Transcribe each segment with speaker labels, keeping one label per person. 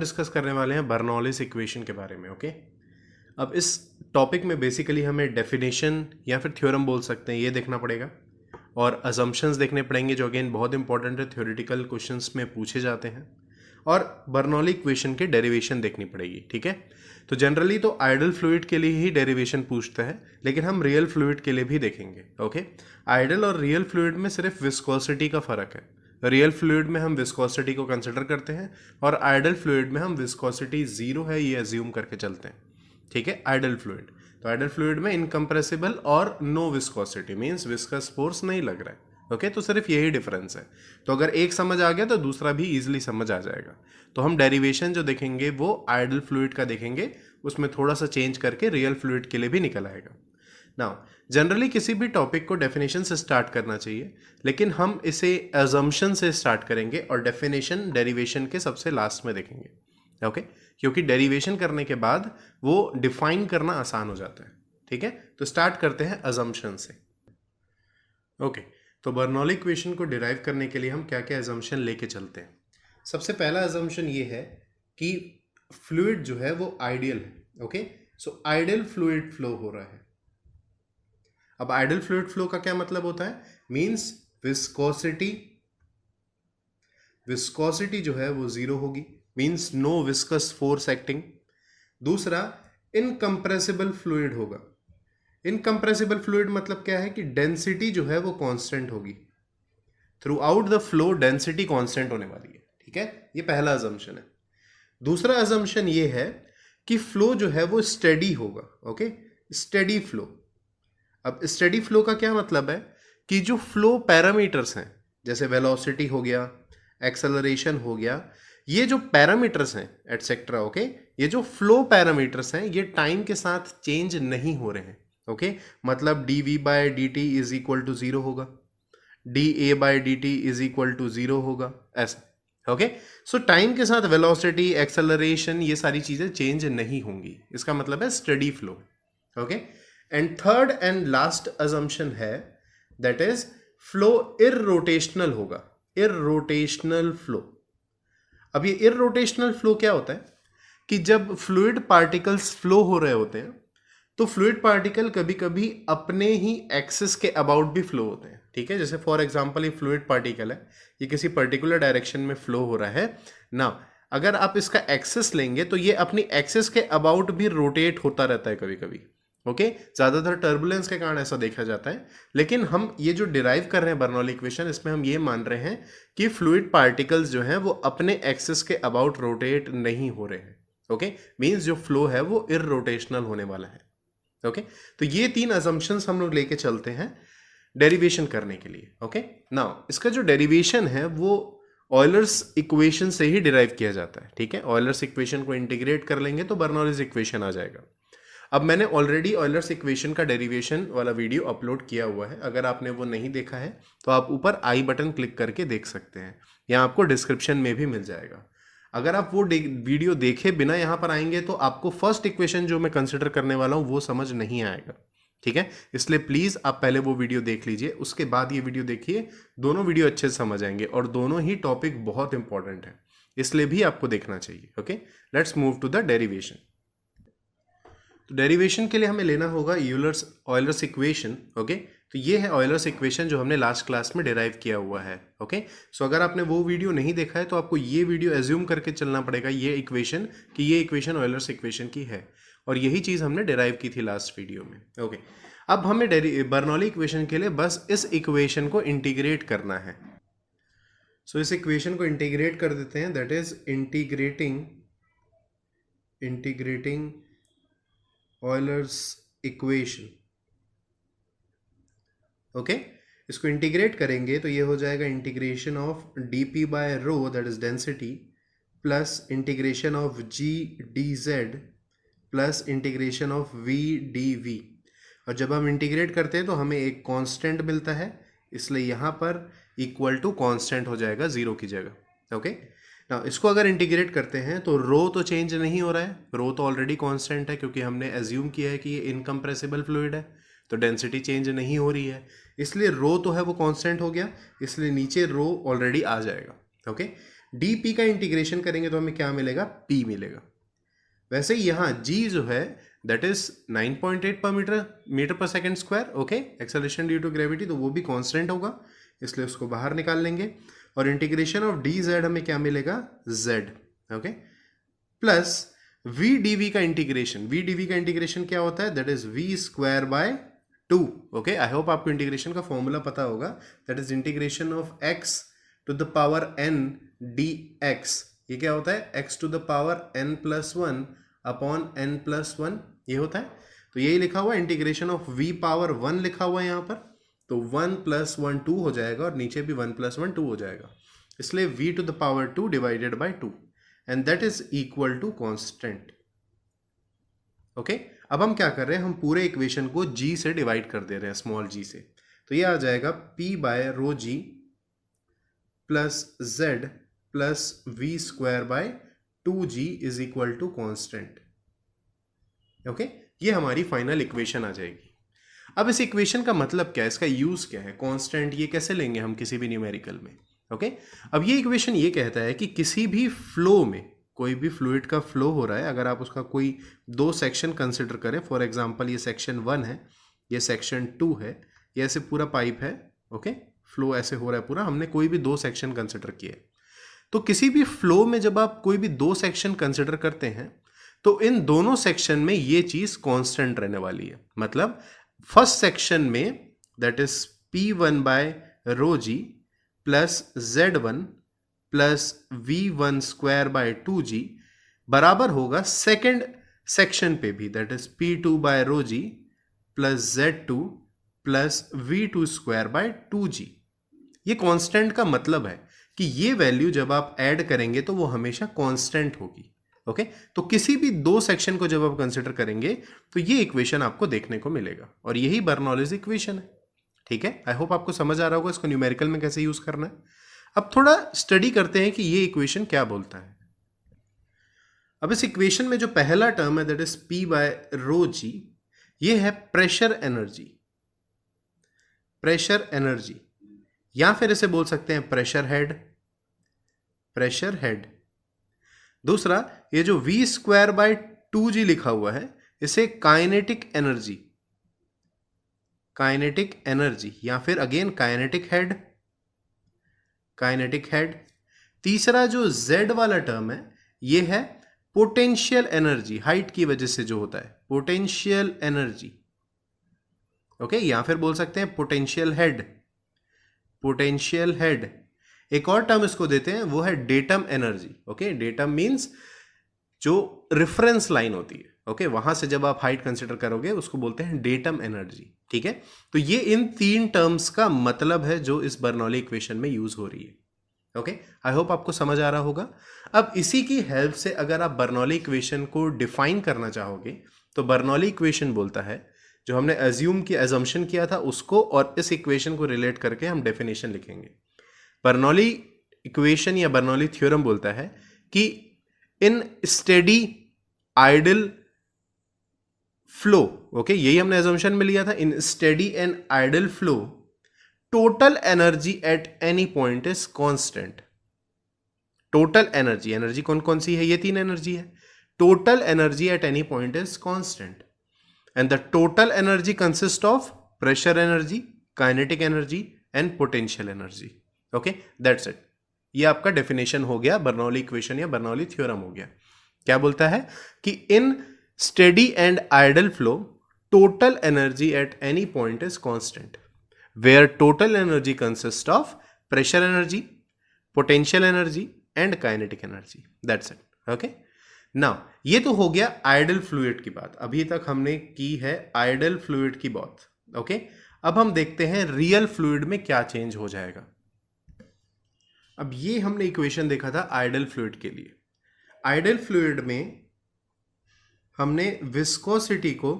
Speaker 1: Discuss करने वाले हैं बर्नौलीज इक्वेशन के बारे में। ओके, अब इस टॉपिक में बेसिकली हमें डेफिनेशन या फिर थ्योरम बोल सकते हैं ये देखना पड़ेगा और अजम्पशंस देखने पड़ेंगे जो अगेन बहुत इंपॉर्टेंट है, थ्योरेटिकल क्वेश्चंस में पूछे जाते हैं। और बर्नौली इक्वेशन के डेरिवेशन देखनी पड़ेगी। ठीक है, तो जनरली तो आइडल फ्लूइड के लिए ही डेरिवेशन पूछता है, लेकिन हम रियल फ्लूइड के लिए भी देखेंगे। ओके, आइडल और रियल फ्लूइड में सिर्फ विस्कोसिटी का फर्क है। रियल फ्लूइड में हम विस्कोसिटी को कंसिडर करते हैं और आइडल फ्लूइड में हम विस्कोसिटी जीरो है ये अज्यूम करके चलते हैं। ठीक है, आइडल फ्लूइड, तो आइडल फ्लूइड में इनकम्प्रेसिबल और no viscosity means viscous force नहीं लग रहा है। ओके, तो सिर्फ यही डिफरेंस है। तो अगर एक समझ आ गया तो दूसरा भी इजीली समझ आ जाएगा। तो हम डेरिवेशन जो देखेंगे वो आइडल फ्लूइड का देखेंगे, उसमें थोड़ा सा चेंज करके रियल फ्लूइड के लिए भी निकल आएगा। नाउ जनरली किसी भी टॉपिक को डेफिनेशन से स्टार्ट करना चाहिए, लेकिन हम इसे अजम्पशन से स्टार्ट करेंगे और डेफिनेशन डेरिवेशन के सबसे लास्ट में देखेंगे। ओके, क्योंकि डेरिवेशन करने के बाद वो डिफाइन करना आसान हो जाता है। ठीक है, तो स्टार्ट करते हैं अजम्पशन से। ओके, तो बर्नौली इक्वेशन को डिराइव करने के लिए हम क्या क्या अजम्पशन लेके चलते हैं। सबसे पहला अजम्पशन ये है कि फ्लूइड जो है वो आइडियल है। Okay, so ideal fluid flow हो रहा है। अब आइडल फ्लूइड फ्लो का क्या मतलब होता है, मींस विस्कोसिटी जो है वो जीरो होगी, means no viscous force acting. दूसरा, इनकम्प्रेसिबल फ्लूइड होगा। इनकम्प्रेसिबल फ्लूइड मतलब क्या है कि डेंसिटी जो है वो कांस्टेंट होगी। Through out the flow density constant होने वाली है। ठीक है, ये पहला अजम्पशन है। दूसरा अजम्पशन ये है कि फ्लो जो है वो स्टेडी होगा। Okay, steady flow. अब स्टेडी फ्लो का क्या मतलब है कि जो फ्लो पैरामीटर्स हैं, जैसे वेलोसिटी हो गया, एक्सेलरेशन हो गया, ये जो पैरामीटर्स हैं एटसेट्रा, ओके, ये जो फ्लो पैरामीटर्स हैं ये टाइम के साथ चेंज नहीं हो रहे हैं। ओके, मतलब D V by D T is equal to zero होगा, D A by D T is equal to zero होगा, ऐसा। ओके, सो टाइम के साथ वेलोसिटी, एक्सेलरेशन, ये सारी चीजें चेंज नहीं होंगी। इसका मतलब है steady flow. Okay, and third and last assumption है दैट इज फ्लो इररोटेशनल होगा। इररोटेशनल फ्लो। अब ये इररोटेशनल फ्लो क्या होता है कि जब फ्लूइड पार्टिकल्स फ्लो हो रहे होते हैं तो फ्लूइड पार्टिकल कभी कभी अपने ही एक्सिस के अबाउट भी फ्लो होते हैं। ठीक है, जैसे फॉर एग्जांपल ये फ्लूइड पार्टिकल है, ये किसी पर्टिकुलर डायरेक्शन में फ्लो हो रहा है ना। अगर आप इसका एक्सिस लेंगे तो ये अपनी एक्सिस के अबाउट भी रोटेट होता रहता है कभी कभी। ओके, ज्यादातर टर्बुलेंस के कारण ऐसा देखा जाता है, लेकिन हम ये जो डिराइव कर रहे हैं बर्नौली इक्वेशन, इसमें हम ये मान रहे हैं कि फ्लूइड पार्टिकल्स जो हैं वो अपने एक्सिस के अबाउट रोटेट नहीं हो रहे हैं। ओके, मींस जो फ्लो है वो इररोटेशनल होने वाला है। ओके, तो ये तीन अजम्पशंस हम लोग लेके चलते हैं डेरिवेशन करने के लिए। ओके, नाउ इसका जो डेरिवेशन है वो ऑयलर्स इक्वेशन से ही डिराइव किया जाता है। ठीक है, ऑयलर्स इक्वेशन को इंटीग्रेट कर लेंगे तो बर्नौलीज इक्वेशन आ जाएगा। अब मैंने ऑलरेडी ऑयलर्स इक्वेशन का डेरिवेशन वाला वीडियो अपलोड किया हुआ है, अगर आपने वो नहीं देखा है तो आप ऊपर आई बटन क्लिक करके देख सकते हैं, या आपको डिस्क्रिप्शन में भी मिल जाएगा। अगर आप वो वीडियो देखे बिना यहाँ पर आएंगे तो आपको फर्स्ट इक्वेशन जो मैं कंसिडर करने वाला हूँ वो समझ नहीं आएगा। ठीक है, इसलिए प्लीज आप पहले वो वीडियो देख लीजिए, उसके बाद ये वीडियो देखिए। दोनों वीडियो अच्छे से समझ आएंगे और दोनों ही टॉपिक बहुत इंपॉर्टेंट है, इसलिए भी आपको देखना चाहिए। Okay, let's move to the derivation. तो डेरिवेशन के लिए हमें लेना होगा यूलर्स ऑयलर्स इक्वेशन। ओके, तो ये है ऑयलर्स इक्वेशन जो हमने लास्ट क्लास में डिराइव किया हुआ है। ओके, सो अगर आपने वो वीडियो नहीं देखा है तो आपको ये वीडियो एज्यूम करके चलना पड़ेगा, ये इक्वेशन, कि ये इक्वेशन ऑयलर्स इक्वेशन की है, और यही चीज़ हमने डिराइव की थी लास्ट वीडियो में। ओके, अब हमें बर्नौली इक्वेशन के लिए बस इस इक्वेशन को इंटीग्रेट करना है। सो इस इक्वेशन को इंटीग्रेट कर देते हैं, that is integrating Euler's equation. Okay, इसको इंटीग्रेट करेंगे तो ये हो जाएगा integration of d p by rho that is density plus integration of g d z plus integration of v d v. और जब हम इंटीग्रेट करते हैं तो हमें एक कांस्टेंट मिलता है, इसलिए यहाँ पर इक्वल टू कांस्टेंट हो जाएगा जीरो की जगह। ओके, ना इसको अगर इंटीग्रेट करते हैं तो रो तो चेंज नहीं हो रहा है, रो तो ऑलरेडी कांस्टेंट है क्योंकि हमने एज्यूम किया है कि ये इनकम्प्रेसिबल फ्लूइड है, तो डेंसिटी चेंज नहीं हो रही है, इसलिए रो तो है वो कांस्टेंट हो गया, इसलिए नीचे रो ऑलरेडी आ जाएगा। ओके, डी का इंटीग्रेशन करेंगे तो हमें क्या मिलेगा, p मिलेगा। वैसे ही यहाँ g जो है दैट इज 9.8 पर मीटर पर second square, okay, acceleration due to gravity, तो वो भी कांस्टेंट होगा, इसलिए उसको बाहर निकाल लेंगे। और इंटीग्रेशन ऑफ डी जेड हमें क्या मिलेगा, z, okay, plus v dv का इंटीग्रेशन क्या होता है, that is v square by 2, okay. I hope आपको इंटीग्रेशन का फॉर्मूला पता होगा, that is integration of x to the power n dx। ये क्या होता है, x to the power n plus 1 upon n plus 1, ये होता है। तो यही लिखा हुआ इंटीग्रेशन ऑफ v पावर 1 लिखा हुआ है यहाँ पर, तो 1 प्लस 1 2 हो जाएगा और नीचे भी 1 प्लस 1 2 हो जाएगा, इसलिए v to the power 2 divided by 2 and that is equal to constant, okay. अब हम क्या कर रहे हैं, हम पूरे इक्वेशन को g से डिवाइड कर दे रहे हैं, स्मॉल g से, तो ये आ जाएगा p by rho g plus z plus v square by 2g is equal to constant, okay. ये हमारी फाइनल इक्वेशन आ जाएगी। अब इस इक्वेशन का मतलब क्या है, इसका यूज क्या है, कांस्टेंट ये कैसे लेंगे हम किसी भी न्यूमेरिकल में, ओके। अब ये इक्वेशन ये कहता है कि किसी भी फ्लो में, कोई भी फ्लूइड का फ्लो हो रहा है, अगर आप उसका कोई दो सेक्शन कंसिडर करें, फॉर एग्जांपल ये सेक्शन 1 है, ये सेक्शन 2 है, ये ऐसे पूरा पाइप है, ओके, फ्लो ऐसे हो रहा है पूरा, हमने कोई भी दो सेक्शन कंसिडर किए। तो किसी भी फ्लो में जब आप कोई भी दो सेक्शन कंसिडर करते हैं तो इन दोनों सेक्शन में ये चीज कांस्टेंट रहने वाली है। मतलब फर्स्ट सेक्शन में that is p1 by rho g plus z1 plus v1 square by 2g बराबर होगा सेकेंड सेक्शन पे भी, that is p2 by rho g plus z2 plus v2 square by 2g। ये कांस्टेंट का मतलब है कि ये वैल्यू जब आप ऐड करेंगे तो वो हमेशा कांस्टेंट होगी, ओके। तो किसी भी दो सेक्शन को जब आप कंसिडर करेंगे तो ये इक्वेशन आपको देखने को मिलेगा और यही बर्नौलीज इक्वेशन है, ठीक है। आई होप आपको समझ आ रहा होगा इसको न्यूमेरिकल में कैसे यूज करना है। अब थोड़ा स्टडी करते हैं कि ये इक्वेशन क्या बोलता है। अब इस इक्वेशन में जो पहला टर्म है that is p by rho जी, ये है प्रेशर एनर्जी, प्रेशर एनर्जी, या फिर इसे बोल सकते हैं प्रेशर हेड, प्रेशर हेड। दूसरा ये जो v स्क्वायर बाय 2g लिखा हुआ है, इसे काइनेटिक एनर्जी, काइनेटिक एनर्जी या फिर again kinetic head, kinetic head. तीसरा जो z वाला टर्म है ये है पोटेंशियल एनर्जी, हाइट की वजह से जो होता है पोटेंशियल एनर्जी, ओके, या फिर बोल सकते हैं पोटेंशियल हेड, पोटेंशियल हेड। एक और टर्म इसको देते हैं वो है datum energy, okay. Datum means जो रेफरेंस लाइन होती है, ओके, वहां से जब आप हाइट कंसिडर करोगे उसको बोलते हैं डेटम एनर्जी, ठीक है। तो ये इन तीन टर्म्स का मतलब है जो इस बर्नौली इक्वेशन में यूज हो रही है, ओके। आई होप आपको समझ आ रहा होगा। अब इसी की हेल्प से अगर आप बर्नौली इक्वेशन को डिफाइन करना चाहोगे तो बर्नौली इक्वेशन बोलता है, जो हमने एजम्पशन किया था उसको और इस इक्वेशन को रिलेट करके हम डेफिनेशन लिखेंगे। बर्नौली इक्वेशन या बर्नौली थ्योरम बोलता है कि in steady ideal flow, okay, यही हमने एजम्पशन में लिया था, in steady and ideal flow total energy at any point is constant. Total energy, energy कौन कौन सी है, ये तीन एनर्जी है। Total energy at any point is constant and the total energy consist of pressure energy, kinetic energy and potential energy, okay, that's it. ये आपका definition हो गया बर्नौली इक्वेशन या बर्नौली थ्योरम हो गया। क्या बोलता है कि in steady and ideal flow total energy at any point is constant where total energy consist of pressure energy, potential energy and kinetic energy, that's it, okay. Now ये तो हो गया आइडल फ्लूइड की बात, अभी तक हमने की है आइडल फ्लूइड की बात, ओके। अब हम देखते हैं रियल फ्लूइड में क्या चेंज हो जाएगा। अब ये हमने इक्वेशन देखा था आइडल फ्लूइड के लिए। आइडल फ्लूइड में हमने विस्कोसिटी को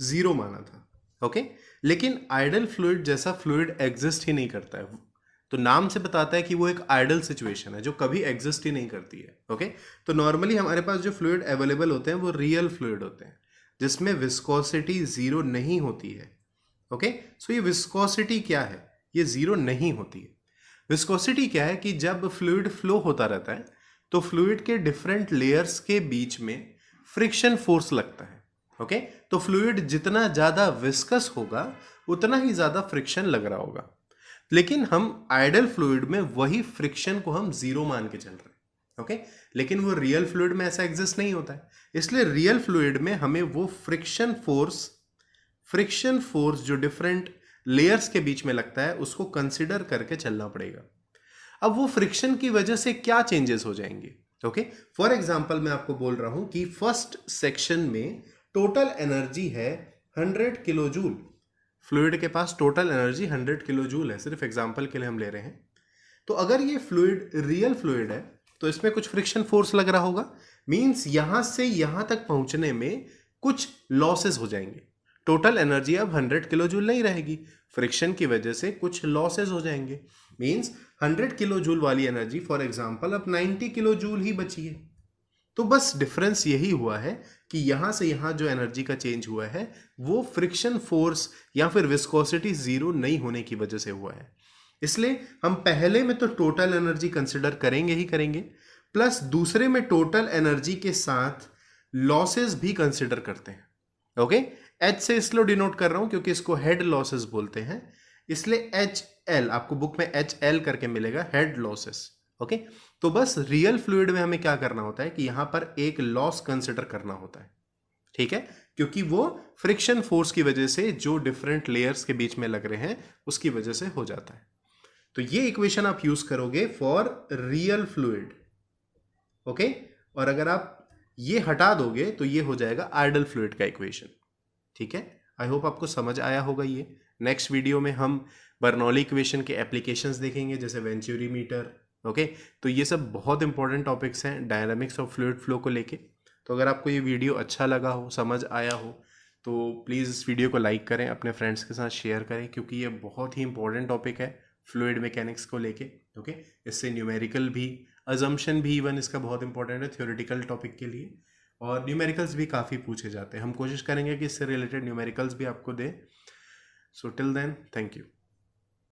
Speaker 1: 0 माना था, ओके। लेकिन आइडल फ्लूइड जैसा फ्लूइड एग्जिस्ट ही नहीं करता है, तो नाम से बताता है कि वो एक आइडल सिचुएशन है जो कभी एग्जिस्ट ही नहीं करती है, ओके। तो नॉर्मली हमारे पास जो फ्लूइड अवेलेबल होते हैं वो रियल फ्लूइड होते हैं जिसमें विस्कोसिटी 0 नहीं होती है, ओके। सो ये विस्कोसिटी क्या है, ये 0 नहीं होती है। विस्कोसिटी क्या है कि जब फ्लूइड फ्लो होता रहता है तो फ्लूइड के डिफरेंट लेयर्स के बीच में फ्रिक्शन फोर्स लगता है। ओके, तो फ्लूइड जितना ज़्यादा विस्कस होगा उतना ही ज़्यादा फ्रिक्शन लग रहा होगा, लेकिन हम आइडल फ्लूइड में वही फ्रिक्शन को हम जीरो मान के चल रहे हैं। ओके, लेकिन वो रियल फ्लूइड में ऐसा एग्जिस्ट नहीं होता है, इसलिए रियल फ्लूइड में हमें वो फ्रिक्शन फोर्स जो डिफरेंट लेयर्स के बीच में लगता है उसको कंसिडर करके चलना पड़ेगा। अब वो फ्रिक्शन की वजह से क्या चेंजेस हो जाएंगे? ओके, फॉर एग्जांपल मैं आपको बोल रहा हूं कि फर्स्ट सेक्शन में टोटल एनर्जी है 100 किलो जूल। फ्लूइड के पास टोटल एनर्जी 100 किलो जूल है, सिर्फ एग्जांपल के लिए हम ले रहे हैं। तो अगर ये फ्लूइड रियल फ्लूइड है तो इसमें कुछ फ्रिक्शन फोर्स लग रहा होगा, मींस यहां से यहां तक पहुंचने में कुछ लॉसेस हो जाएंगे। टोटल एनर्जी अब 100 किलो जूल नहीं रहेगी, फ्रिक्शन की वजह से कुछ लॉसेस हो जाएंगे। मींस 100 किलो जूल वाली एनर्जी फॉर एग्जांपल अब 90 किलो जूल ही बची है। तो बस डिफरेंस यही हुआ है कि यहां से यहां जो एनर्जी का चेंज हुआ है वो फ्रिक्शन फोर्स या फिर विस्कोसिटी जीरो नहीं होने की वजह से हुआ है। इसलिए हम पहले में तो टोटल एनर्जी कंसिडर करेंगे ही करेंगे, प्लस दूसरे में टोटल एनर्जी के साथ लॉसेस भी कंसिडर करते हैं। ओके, एच से इसलिए डिनोट कर रहा हूं क्योंकि इसको हेड लॉसेस बोलते हैं, इसलिए एच एल आपको बुक में एच एल करके मिलेगा, हेड लॉसेस। ओके, तो बस रियल फ्लूइड में हमें क्या करना होता है कि यहां पर एक लॉस कंसिडर करना होता है, ठीक है, क्योंकि वो फ्रिक्शन फोर्स की वजह से जो डिफरेंट लेयर्स के बीच में लग रहे हैं उसकी वजह से हो जाता है। तो ये इक्वेशन आप यूज करोगे फॉर रियल फ्लूइड। ओके, और अगर आप ये हटा दोगे तो ये हो जाएगा आइडल फ्लूइड का इक्वेशन। ठीक है, आई होप आपको समझ आया होगा ये। नेक्स्ट वीडियो में हम बर्नौली इक्वेशन के एप्लीकेशंस देखेंगे, जैसे वेंचुरी मीटर। ओके, तो ये सब बहुत इंपॉर्टेंट टॉपिक्स हैं डायनामिक्स ऑफ फ्लूइड फ्लो को लेके। तो अगर आपको ये वीडियो अच्छा लगा हो, समझ आया हो, तो प्लीज़ इस वीडियो को लाइक करें, अपने फ्रेंड्स के साथ शेयर करें, क्योंकि ये बहुत ही इंपॉर्टेंट टॉपिक है फ्लूइड मैकेनिक्स को लेके। ओके, इससे न्यूमेरिकल भी, अजम्पशन भी इवन इसका बहुत इंपॉर्टेंट है थ्योरेटिकल टॉपिक के लिए, और न्यूमेरिकल्स भी काफ़ी पूछे जाते हैं। हम कोशिश करेंगे कि इससे रिलेटेड न्यूमेरिकल्स भी आपको दें। So till then, thank you.